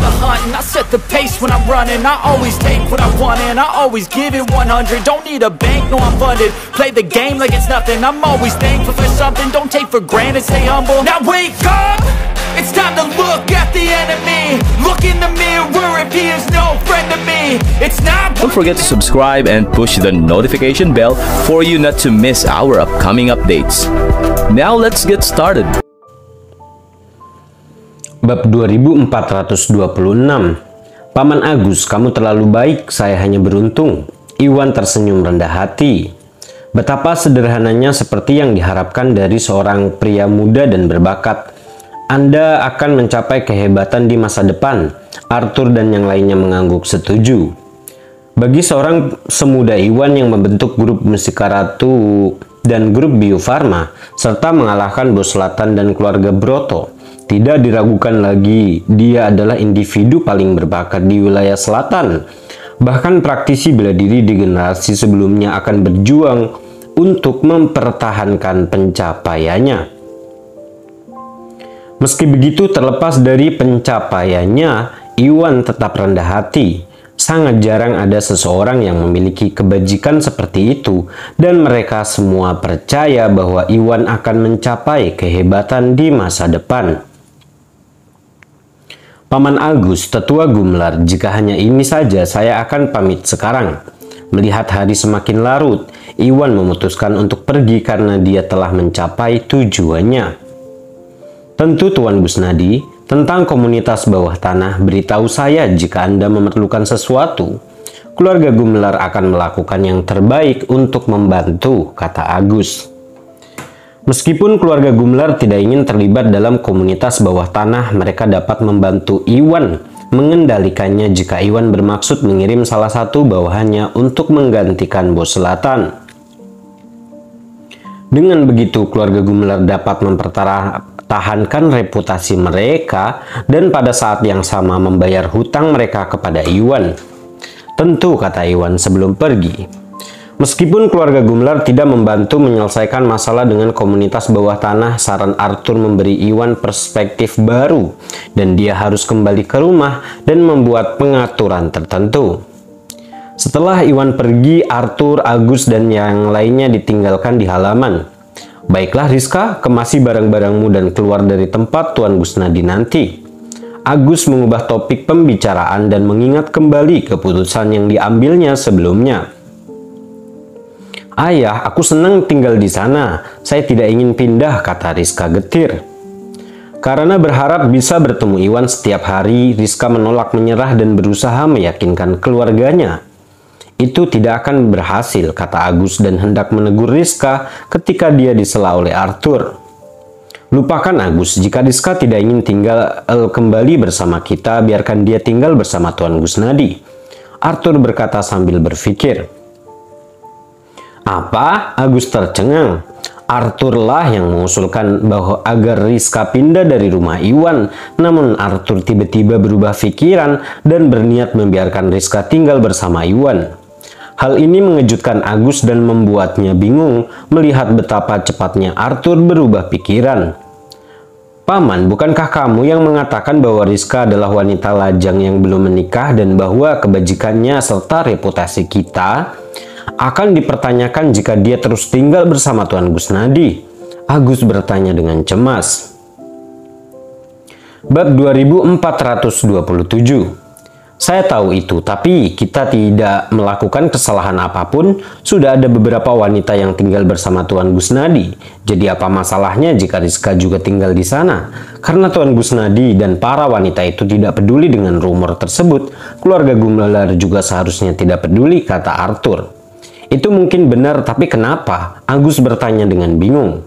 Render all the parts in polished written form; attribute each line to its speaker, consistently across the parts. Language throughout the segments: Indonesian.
Speaker 1: the hunt and I set the pace when I'm running. I always take what I want and I always give it 100. Don't need a bank, no I'm funded. Play the game like it's nothing. I'm always thankful for something. Don't take for granted, stay humble. Now wake up, it's time to look at the enemy. Look in the mirror if he is no friend to me. It's not.
Speaker 2: Don't forget to subscribe and push the notification bell for you not to miss our upcoming updates. Now let's get started.
Speaker 3: Bab 2426. Paman Agus, kamu terlalu baik, saya hanya beruntung. Iwan tersenyum rendah hati. Betapa sederhananya seperti yang diharapkan dari seorang pria muda dan berbakat. Anda akan mencapai kehebatan di masa depan. Arthur dan yang lainnya mengangguk setuju. Bagi seorang semuda Iwan yang membentuk grup Mustika Ratu dan grup Bio Farma, serta mengalahkan Bos Selatan dan keluarga Broto, tidak diragukan lagi dia adalah individu paling berbakat di wilayah selatan. Bahkan praktisi bela diri di generasi sebelumnya akan berjuang untuk mempertahankan pencapaiannya. Meski begitu, terlepas dari pencapaiannya, Iwan tetap rendah hati. Sangat jarang ada seseorang yang memiliki kebajikan seperti itu, dan mereka semua percaya bahwa Iwan akan mencapai kehebatan di masa depan. Paman Agus, Tetua Gumelar, jika hanya ini saja saya akan pamit sekarang. Melihat hari semakin larut, Iwan memutuskan untuk pergi karena dia telah mencapai tujuannya. Tentu Tuan Busnadi, tentang komunitas bawah tanah, beritahu saya jika Anda memerlukan sesuatu. Keluarga Gumelar akan melakukan yang terbaik untuk membantu, kata Agus. Meskipun keluarga Gumelar tidak ingin terlibat dalam komunitas bawah tanah, mereka dapat membantu Iwan mengendalikannya jika Iwan bermaksud mengirim salah satu bawahannya untuk menggantikan Bos Selatan. Dengan begitu, keluarga Gumelar dapat mempertahankan reputasi mereka dan pada saat yang sama membayar hutang mereka kepada Iwan. Tentu, kata Iwan sebelum pergi. Meskipun keluarga Gumelar tidak membantu menyelesaikan masalah dengan komunitas bawah tanah, saran Arthur memberi Iwan perspektif baru dan dia harus kembali ke rumah dan membuat pengaturan tertentu. Setelah Iwan pergi, Arthur, Agus, dan yang lainnya ditinggalkan di halaman. Baiklah Rizka, kemasi barang-barangmu dan keluar dari tempat Tuan Busnadi nanti. Agus mengubah topik pembicaraan dan mengingat kembali keputusan yang diambilnya sebelumnya. Ayah, aku senang tinggal di sana. Saya tidak ingin pindah, kata Rizka getir. Karena berharap bisa bertemu Iwan setiap hari, Rizka menolak menyerah dan berusaha meyakinkan keluarganya. Itu tidak akan berhasil, kata Agus dan hendak menegur Rizka ketika dia disela oleh Arthur. Lupakan Agus, jika Rizka tidak ingin tinggal kembali bersama kita, biarkan dia tinggal bersama Tuan Busnadi. Arthur berkata sambil berpikir. Apa? Agus tercengang. Arthur lah yang mengusulkan bahwa agar Rizka pindah dari rumah Iwan, namun Arthur tiba-tiba berubah pikiran dan berniat membiarkan Rizka tinggal bersama Iwan. Hal ini mengejutkan Agus dan membuatnya bingung melihat betapa cepatnya Arthur berubah pikiran. Paman, bukankah kamu yang mengatakan bahwa Rizka adalah wanita lajang yang belum menikah dan bahwa kebajikannya serta reputasi kita akan dipertanyakan jika dia terus tinggal bersama Tuan Busnadi? Agus bertanya dengan cemas. Bab 2427. Saya tahu itu, tapi kita tidak melakukan kesalahan apapun. Sudah ada beberapa wanita yang tinggal bersama Tuan Busnadi. Jadi apa masalahnya jika Rizka juga tinggal di sana? Karena Tuan Busnadi dan para wanita itu tidak peduli dengan rumor tersebut, keluarga Gumelar juga seharusnya tidak peduli, kata Arthur. Itu mungkin benar, tapi kenapa? Agus bertanya dengan bingung.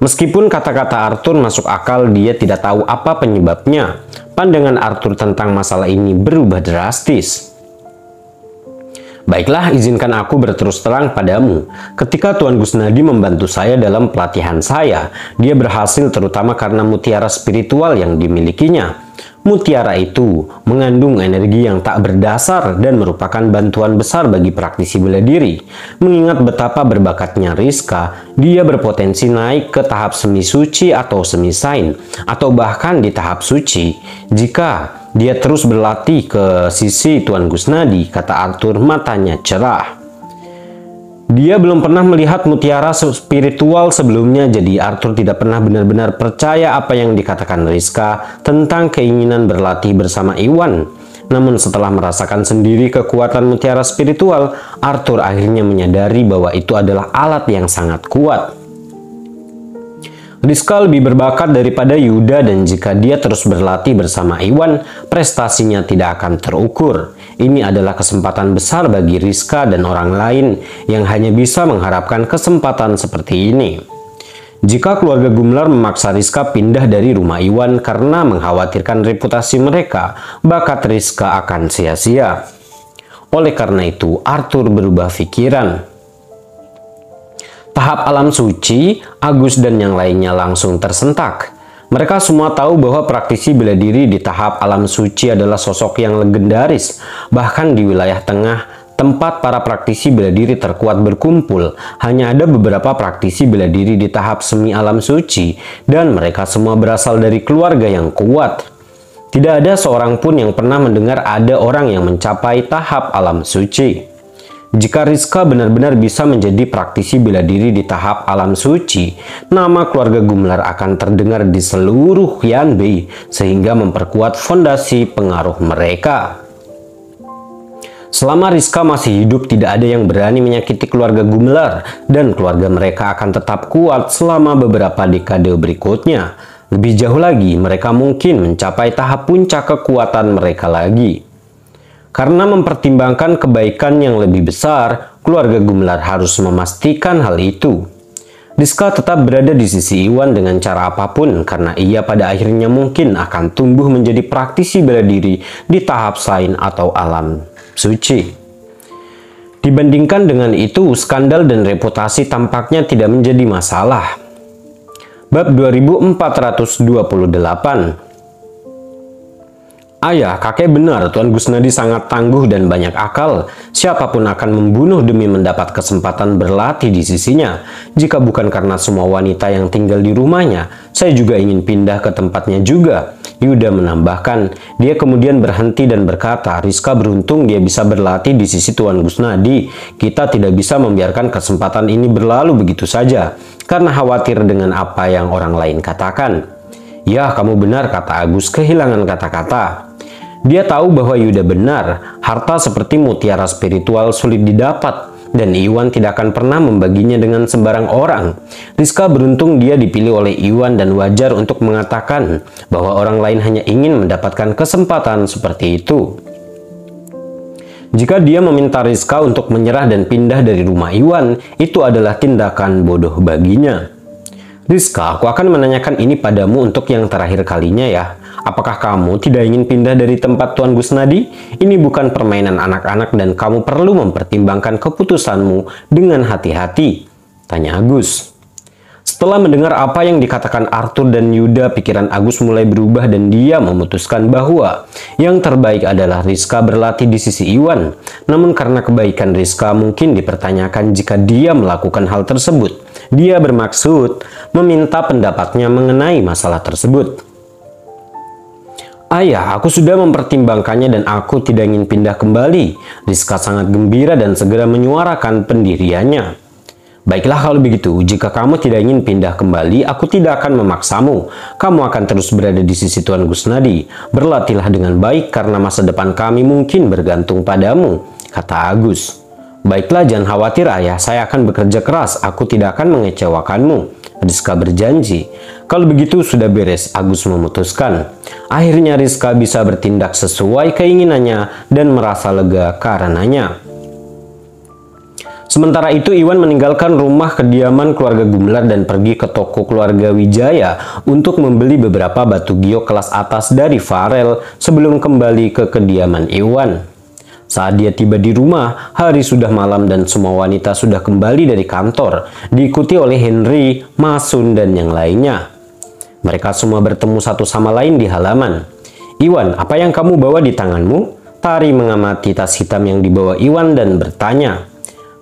Speaker 3: Meskipun kata-kata Arthur masuk akal, dia tidak tahu apa penyebabnya. Pandangan Arthur tentang masalah ini berubah drastis. Baiklah, izinkan aku berterus terang padamu. Ketika Tuan Busnadi membantu saya dalam pelatihan saya, dia berhasil terutama karena mutiara spiritual yang dimilikinya. Mutiara itu mengandung energi yang tak berdasar dan merupakan bantuan besar bagi praktisi bela diri. Mengingat betapa berbakatnya Rizka, dia berpotensi naik ke tahap semi suci atau semi sain, atau bahkan di tahap suci jika Dia terus berlatih ke sisi Tuan Gusnadi, kata Arthur, matanya cerah. Dia belum pernah melihat mutiara spiritual sebelumnya, jadi Arthur tidak pernah benar-benar percaya apa yang dikatakan Rizka tentang keinginan berlatih bersama Iwan. Namun setelah merasakan sendiri kekuatan mutiara spiritual, Arthur akhirnya menyadari bahwa itu adalah alat yang sangat kuat. Rizka lebih berbakat daripada Yuda dan jika dia terus berlatih bersama Iwan, prestasinya tidak akan terukur. Ini adalah kesempatan besar bagi Rizka dan orang lain yang hanya bisa mengharapkan kesempatan seperti ini. Jika keluarga Gumlar memaksa Rizka pindah dari rumah Iwan karena mengkhawatirkan reputasi mereka, bakat Rizka akan sia-sia. Oleh karena itu, Arthur berubah pikiran. Tahap alam suci, Agus dan yang lainnya langsung tersentak. Mereka semua tahu bahwa praktisi bela diri di tahap alam suci adalah sosok yang legendaris. Bahkan di wilayah tengah, tempat para praktisi bela diri terkuat berkumpul, hanya ada beberapa praktisi bela diri di tahap semi alam suci, dan mereka semua berasal dari keluarga yang kuat. Tidak ada seorang pun yang pernah mendengar ada orang yang mencapai tahap alam suci. Jika Rizka benar-benar bisa menjadi praktisi bela diri di tahap alam suci, nama keluarga Gumlar akan terdengar di seluruh Yanbei sehingga memperkuat fondasi pengaruh mereka. Selama Rizka masih hidup, tidak ada yang berani menyakiti keluarga Gumlar dan keluarga mereka akan tetap kuat selama beberapa dekade berikutnya. Lebih jauh lagi, mereka mungkin mencapai tahap puncak kekuatan mereka lagi. Karena mempertimbangkan kebaikan yang lebih besar, keluarga Gumlar harus memastikan hal itu. Rizka tetap berada di sisi Iwan dengan cara apapun karena ia pada akhirnya mungkin akan tumbuh menjadi praktisi bela diri di tahap sains atau alam suci. Dibandingkan dengan itu, skandal dan reputasi tampaknya tidak menjadi masalah. Bab 2428. Ayah, kakek benar, Tuan Gusnadi sangat tangguh dan banyak akal. Siapapun akan membunuh demi mendapat kesempatan berlatih di sisinya. Jika bukan karena semua wanita yang tinggal di rumahnya, saya juga ingin pindah ke tempatnya juga. Yuda menambahkan. Dia kemudian berhenti dan berkata, Rizka beruntung dia bisa berlatih di sisi Tuan Gusnadi. Kita tidak bisa membiarkan kesempatan ini berlalu begitu saja, karena khawatir dengan apa yang orang lain katakan. Ya, kamu benar, kata Agus kehilangan kata-kata. Dia tahu bahwa Yuda benar, harta seperti mutiara spiritual sulit didapat, dan Iwan tidak akan pernah membaginya dengan sembarang orang. Rizka beruntung dia dipilih oleh Iwan dan wajar untuk mengatakan bahwa orang lain hanya ingin mendapatkan kesempatan seperti itu. Jika dia meminta Rizka untuk menyerah dan pindah dari rumah Iwan, itu adalah tindakan bodoh baginya. Rizka, aku akan menanyakan ini padamu untuk yang terakhir kalinya ya. Apakah kamu tidak ingin pindah dari tempat Tuan Gusnadi? Ini bukan permainan anak-anak dan kamu perlu mempertimbangkan keputusanmu dengan hati-hati, tanya Agus. Setelah mendengar apa yang dikatakan Arthur dan Yuda, pikiran Agus mulai berubah dan dia memutuskan bahwa yang terbaik adalah Rizka berlatih di sisi Iwan. Namun karena kebaikan Rizka mungkin dipertanyakan jika dia melakukan hal tersebut. Dia bermaksud meminta pendapatnya mengenai masalah tersebut. Ayah, aku sudah mempertimbangkannya dan aku tidak ingin pindah kembali. Rizka sangat gembira dan segera menyuarakan pendiriannya. Baiklah kalau begitu, jika kamu tidak ingin pindah kembali, aku tidak akan memaksamu. Kamu akan terus berada di sisi Tuan Gusnadi. Berlatihlah dengan baik karena masa depan kami mungkin bergantung padamu, kata Agus. Baiklah, jangan khawatir ayah, saya akan bekerja keras, aku tidak akan mengecewakanmu. Rizka berjanji. Kalau begitu sudah beres, Agus memutuskan. Akhirnya Rizka bisa bertindak sesuai keinginannya dan merasa lega karenanya. Sementara itu Iwan meninggalkan rumah kediaman keluarga Gumlar dan pergi ke toko keluarga Wijaya untuk membeli beberapa batu giok kelas atas dari Farel sebelum kembali ke kediaman Iwan. Saat dia tiba di rumah, hari sudah malam dan semua wanita sudah kembali dari kantor, diikuti oleh Henry, Masun, dan yang lainnya. Mereka semua bertemu satu sama lain di halaman. Iwan, apa yang kamu bawa di tanganmu? Tari mengamati tas hitam yang dibawa Iwan dan bertanya.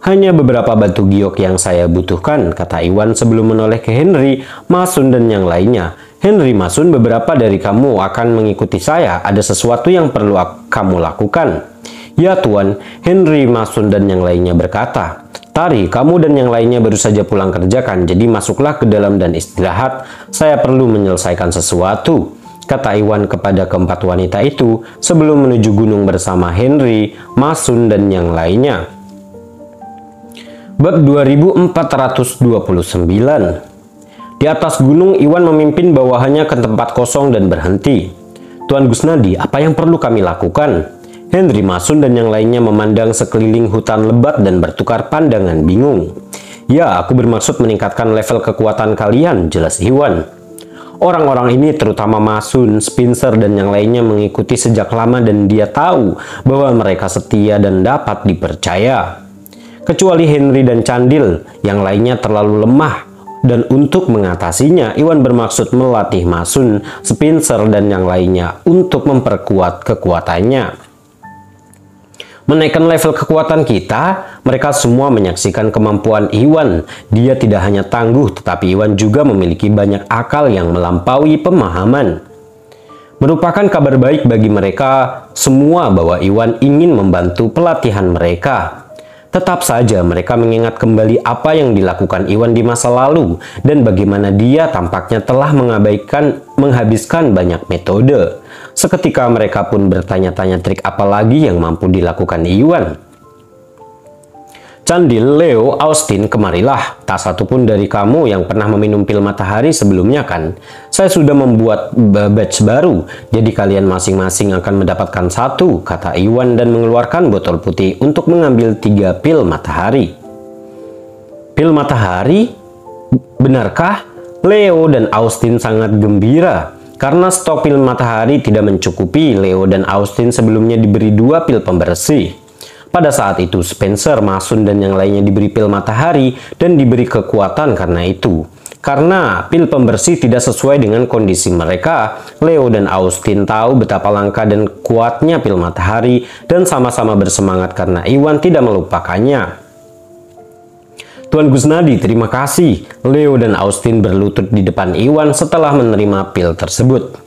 Speaker 3: Hanya beberapa batu giok yang saya butuhkan, kata Iwan sebelum menoleh ke Henry, Masun, dan yang lainnya. Henry, Masun, beberapa dari kamu akan mengikuti saya. Ada sesuatu yang perlu kamu lakukan. Ya Tuan, Henry, Masun, dan yang lainnya berkata. Tari, kamu dan yang lainnya baru saja pulang kerja kan, jadi masuklah ke dalam dan istirahat. Saya perlu menyelesaikan sesuatu, kata Iwan kepada keempat wanita itu sebelum menuju gunung bersama Henry, Masun, dan yang lainnya. Bab 2429. Di atas gunung, Iwan memimpin bawahannya ke tempat kosong dan berhenti. Tuan Gusnadi, apa yang perlu kami lakukan? Henry, Masun, dan yang lainnya memandang sekeliling hutan lebat dan bertukar pandangan bingung. Ya, aku bermaksud meningkatkan level kekuatan kalian, jelas Iwan. Orang-orang ini, terutama Masun, Spencer, dan yang lainnya mengikuti sejak lama dan dia tahu bahwa mereka setia dan dapat dipercaya. Kecuali Henry dan Candil, yang lainnya terlalu lemah. Dan untuk mengatasinya, Iwan bermaksud melatih Masun, Spencer, dan yang lainnya untuk memperkuat kekuatannya. Menaikkan level kekuatan kita, mereka semua menyaksikan kemampuan Iwan. Dia tidak hanya tangguh, tetapi Iwan juga memiliki banyak akal yang melampaui pemahaman. Merupakan kabar baik bagi mereka semua bahwa Iwan ingin membantu pelatihan mereka. Tetap saja mereka mengingat kembali apa yang dilakukan Iwan di masa lalu dan bagaimana dia tampaknya telah menghabiskan banyak metode. Seketika mereka pun bertanya-tanya trik apa lagi yang mampu dilakukan Iwan. Candil, Leo, Austin, kemarilah. Tak satu pun dari kamu yang pernah meminum pil matahari sebelumnya kan? Saya sudah membuat batch baru, jadi kalian masing-masing akan mendapatkan satu, kata Iwan dan mengeluarkan botol putih untuk mengambil 3 pil matahari. Pil matahari? Benarkah? Leo dan Austin sangat gembira. Karena stok pil matahari tidak mencukupi, Leo dan Austin sebelumnya diberi 2 pil pembersih. Pada saat itu, Spencer, Masun, dan yang lainnya diberi pil matahari dan diberi kekuatan karena itu. Karena pil pembersih tidak sesuai dengan kondisi mereka, Leo dan Austin tahu betapa langka dan kuatnya pil matahari dan sama-sama bersemangat karena Iwan tidak melupakannya. Tuan Gusnadi, terima kasih. Leo dan Austin berlutut di depan Iwan setelah menerima pil tersebut.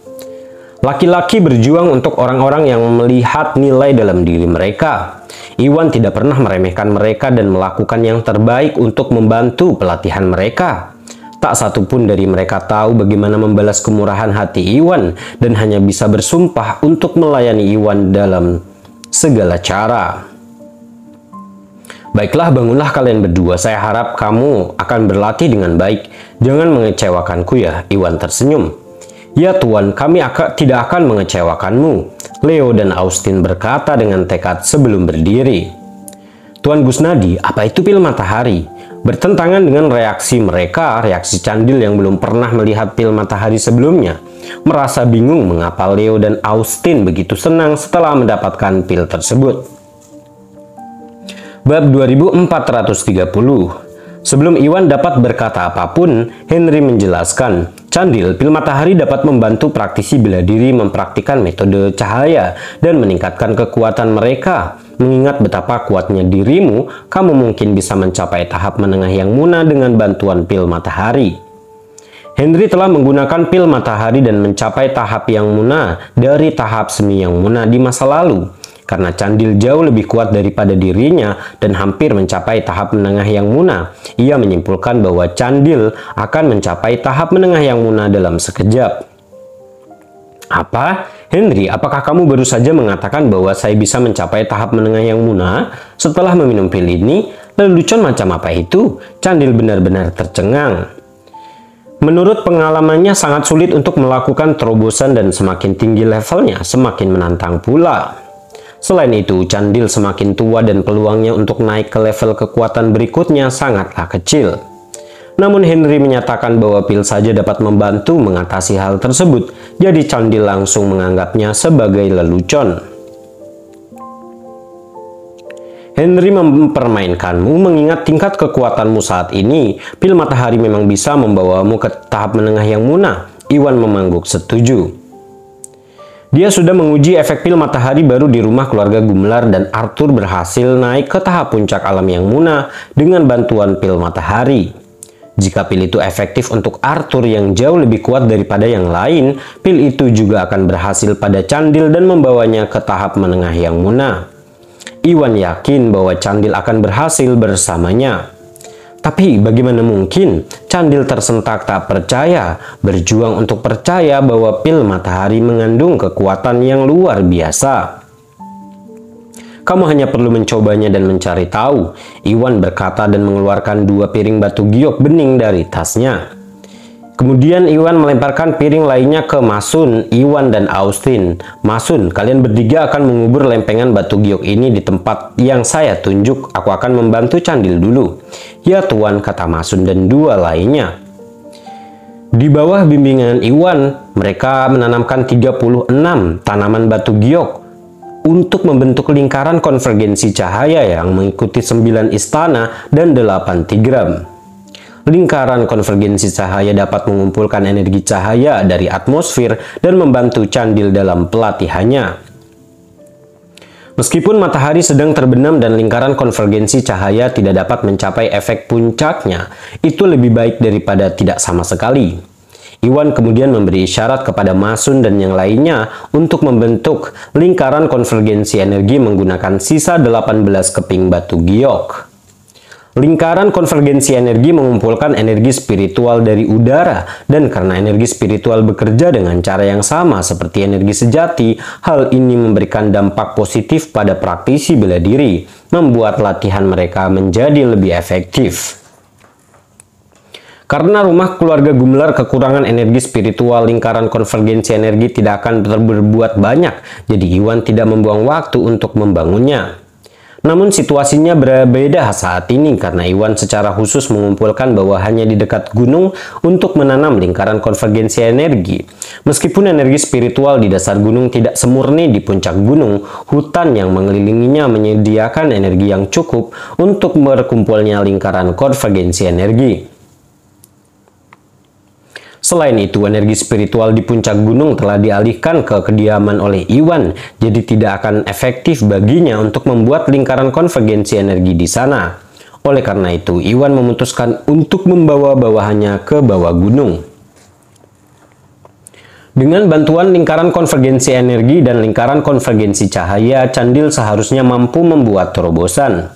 Speaker 3: Laki-laki berjuang untuk orang-orang yang melihat nilai dalam diri mereka. Iwan tidak pernah meremehkan mereka dan melakukan yang terbaik untuk membantu pelatihan mereka. Tak satu pun dari mereka tahu bagaimana membalas kemurahan hati Iwan dan hanya bisa bersumpah untuk melayani Iwan dalam segala cara. Baiklah, bangunlah kalian berdua. Saya harap kamu akan berlatih dengan baik. Jangan mengecewakanku ya, Iwan tersenyum. Ya Tuan, kami tidak akan mengecewakanmu, Leo dan Austin berkata dengan tekad sebelum berdiri. Tuan Gusnadi, apa itu pil matahari? Bertentangan dengan reaksi mereka, reaksi Candil yang belum pernah melihat pil matahari sebelumnya. Merasa bingung mengapa Leo dan Austin begitu senang setelah mendapatkan pil tersebut. Bab 2430. Sebelum Iwan dapat berkata apapun, Henry menjelaskan, Candil, pil matahari dapat membantu praktisi bela diri mempraktikkan metode cahaya dan meningkatkan kekuatan mereka. Mengingat betapa kuatnya dirimu, kamu mungkin bisa mencapai tahap menengah yang muna dengan bantuan pil matahari. Henry telah menggunakan pil matahari dan mencapai tahap yang muna dari tahap semi yang muna di masa lalu. Karena Candil jauh lebih kuat daripada dirinya dan hampir mencapai tahap menengah yang muna, ia menyimpulkan bahwa Candil akan mencapai tahap menengah yang muna dalam sekejap. Apa? Henry, apakah kamu baru saja mengatakan bahwa saya bisa mencapai tahap menengah yang muna setelah meminum pil ini? Lelucon macam apa itu? Candil benar-benar tercengang. Menurut pengalamannya sangat sulit untuk melakukan terobosan dan semakin tinggi levelnya, semakin menantang pula. Selain itu, Candil semakin tua dan peluangnya untuk naik ke level kekuatan berikutnya sangatlah kecil. Namun Henry menyatakan bahwa pil saja dapat membantu mengatasi hal tersebut, jadi Candil langsung menganggapnya sebagai lelucon. Henry mempermainkanmu mengingat tingkat kekuatanmu saat ini. Pil matahari memang bisa membawamu ke tahap menengah yang muna. Iwan mengangguk setuju. Dia sudah menguji efek pil matahari baru di rumah keluarga Gumlar dan Arthur berhasil naik ke tahap puncak alam yang Muna dengan bantuan pil matahari. Jika pil itu efektif untuk Arthur yang jauh lebih kuat daripada yang lain, pil itu juga akan berhasil pada Candil dan membawanya ke tahap menengah yang Muna. Iwan yakin bahwa Candil akan berhasil bersamanya. Tapi bagaimana mungkin? Candil tersentak tak percaya, berjuang untuk percaya bahwa pil matahari mengandung kekuatan yang luar biasa. Kamu hanya perlu mencobanya dan mencari tahu, Iwan berkata dan mengeluarkan 2 piring batu giok bening dari tasnya. Kemudian Iwan melemparkan piring lainnya ke Masun, Iwan, dan Austin. Masun, kalian bertiga akan mengubur lempengan batu giok ini di tempat yang saya tunjuk. Aku akan membantu Candil dulu. Ya Tuan, kata Masun dan 2 lainnya. Di bawah bimbingan Iwan, mereka menanamkan 36 tanaman batu giok untuk membentuk lingkaran konvergensi cahaya yang mengikuti 9 istana dan 8 tigram. Lingkaran konvergensi cahaya dapat mengumpulkan energi cahaya dari atmosfer dan membantu Candil dalam pelatihannya. Meskipun matahari sedang terbenam dan lingkaran konvergensi cahaya tidak dapat mencapai efek puncaknya, itu lebih baik daripada tidak sama sekali. Iwan kemudian memberi isyarat kepada Masun dan yang lainnya untuk membentuk lingkaran konvergensi energi menggunakan sisa 18 keping batu giok. Lingkaran konvergensi energi mengumpulkan energi spiritual dari udara, dan karena energi spiritual bekerja dengan cara yang sama seperti energi sejati, hal ini memberikan dampak positif pada praktisi bela diri, membuat latihan mereka menjadi lebih efektif. Karena rumah keluarga Gumlar kekurangan energi spiritual, lingkaran konvergensi energi tidak akan berbuat banyak, jadi Iwan tidak membuang waktu untuk membangunnya. Namun situasinya berbeda saat ini karena Iwan secara khusus mengumpulkan bahwa hanya di dekat gunung untuk menanam lingkaran konvergensi energi. Meskipun energi spiritual di dasar gunung tidak semurni di puncak gunung, hutan yang mengelilinginya menyediakan energi yang cukup untuk berkumpulnya lingkaran konvergensi energi. Selain itu, energi spiritual di puncak gunung telah dialihkan ke kediaman oleh Iwan, jadi tidak akan efektif baginya untuk membuat lingkaran konvergensi energi di sana. Oleh karena itu, Iwan memutuskan untuk membawa bawahannya ke bawah gunung. Dengan bantuan lingkaran konvergensi energi dan lingkaran konvergensi cahaya, Candil seharusnya mampu membuat terobosan.